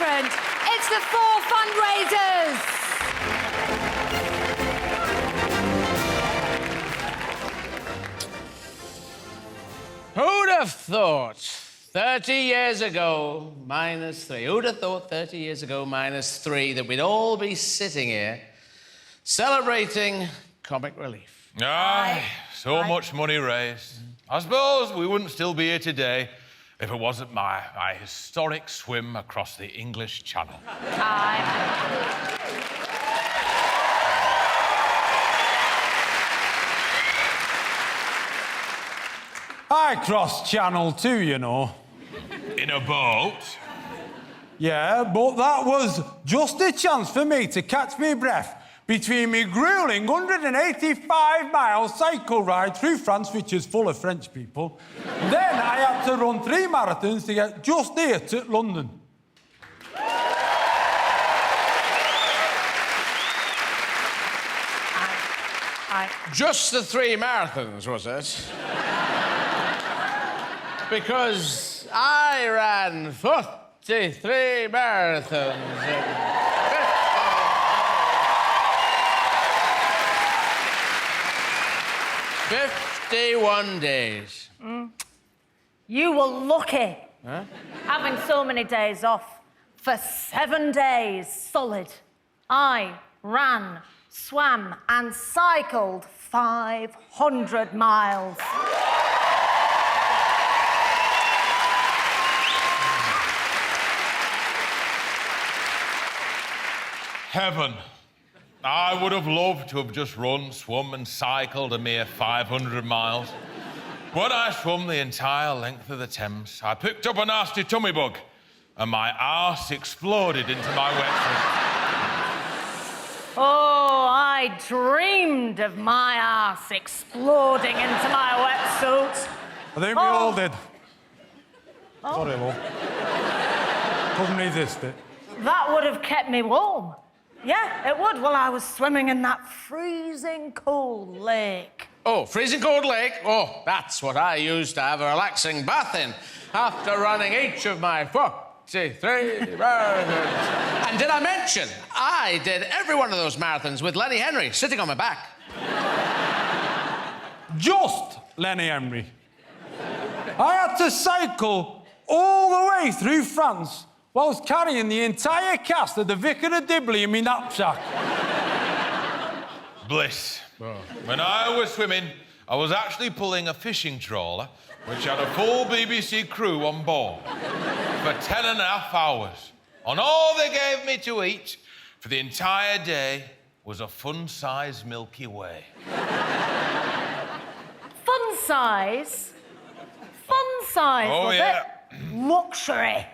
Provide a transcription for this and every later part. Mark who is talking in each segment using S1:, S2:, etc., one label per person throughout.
S1: different. It's the 4 Fundraisers.
S2: Who'd have thought 30 years ago minus 3? Who'd have thought 30 years ago minus 3 that we'd all be sitting here celebrating comic relief?
S3: Aye, so much money raised. I suppose we wouldn't still be here today if it wasn't my historic swim across the English Channel.
S4: I crossed Channel too, you know.
S3: In a boat?
S4: Yeah, but that was just a chance for me to catch me breath between me grueling 185-mile cycle ride through France, which is full of French people. Then I had to run 3 marathons to get just here to London.
S2: Just the 3 marathons, was it? Because I ran 43 marathons in 51 days.
S5: You were lucky. Having so many days off. For 7 days solid, I ran, swam and cycled 500 miles.
S3: Heaven. I would have loved to have just run, swum and cycled a mere 500 miles. When I swum the entire length of the Thames, I picked up a nasty tummy bug and my arse exploded into my wetsuit.
S5: Oh, I dreamed of my arse exploding into my wetsuit.
S4: I think we all did. Sorry, Lo. Couldn't resist it.
S5: That would have kept me warm. Yeah, it would, while I was swimming in that freezing cold lake.
S2: Oh, freezing cold lake? Oh, that's what I used to have a relaxing bath in after running each of my 43 marathons. And did I mention, I did every one of those marathons with Lenny Henry sitting on my back.
S4: Just Lenny Henry. I had to cycle all the way through France whilst carrying the entire cast of The Vicar of Dibley in my knapsack.
S3: Bliss. When I was swimming, I was actually pulling a fishing trawler which had a full BBC crew on board for 10.5 hours. And all they gave me to eat for the entire day was a fun-sized Milky Way.
S5: Fun size? Fun size,
S3: Oh,
S5: was
S3: yeah.
S5: it? Luxury.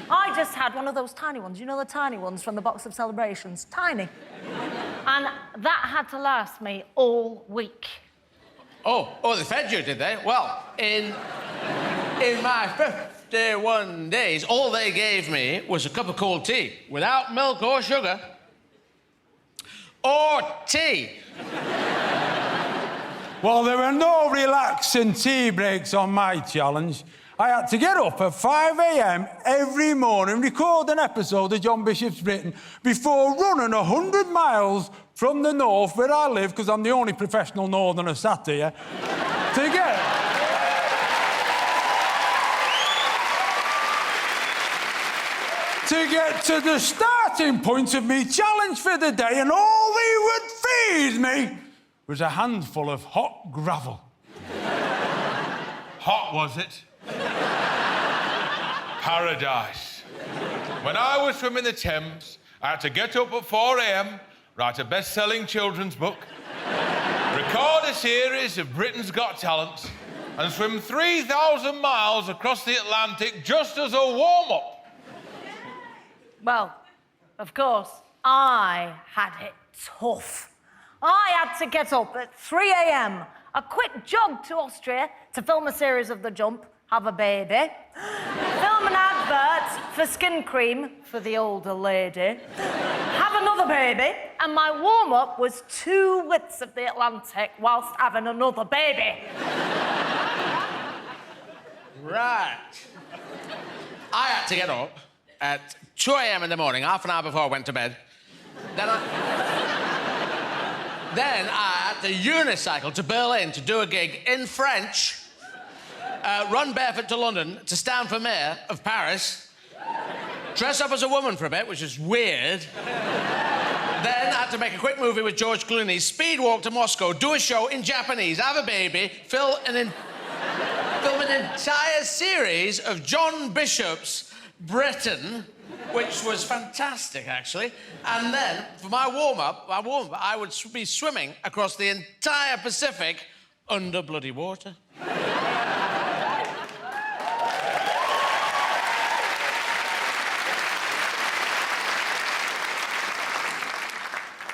S5: I just had one of those tiny ones. You know the tiny ones from the box of celebrations? Tiny. And that had to last me all week.
S2: Oh, they fed you, did they? Well, in my 51 days, all they gave me was a cup of cold tea without milk or sugar. Or tea.
S4: Well, there were no relaxing tea breaks on my challenge. I had to get up at 5 a.m. every morning, record an episode of John Bishop's Britain before running 100 miles from the north where I live, because I'm the only professional northerner sat here, to get to the starting point of me challenge for the day, and all they would feed me was a handful of hot gravel.
S3: Hot, was it? Paradise. When I was swimming the Thames, I had to get up at 4 a.m, write a best-selling children's book, record a series of Britain's Got Talent, and swim 3,000 miles across the Atlantic just as a warm-up.
S5: Well, of course, I had it tough. I had to get up at 3 a.m, a quick jog to Austria to film a series of The Jump, have a baby, film an advert for skin cream for the older lady, have another baby, and my warm-up was 2 widths of the Atlantic whilst having another baby.
S2: Right. I had to get up at 2 a.m. in the morning, half an hour before I went to bed. Then I had to unicycle to Berlin to do a gig in French, run barefoot to London to stand for mayor of Paris, dress up as a woman for a bit, which is weird. Then I had to make a quick movie with George Clooney, speed walk to Moscow, do a show in Japanese, have a baby, film an entire series of John Bishop's Britain, which was fantastic, actually. And then, for my warm-up, I would be swimming across the entire Pacific under bloody water.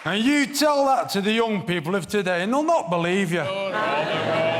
S4: And you tell that to the young people of today and they'll not believe you.
S3: Oh, no,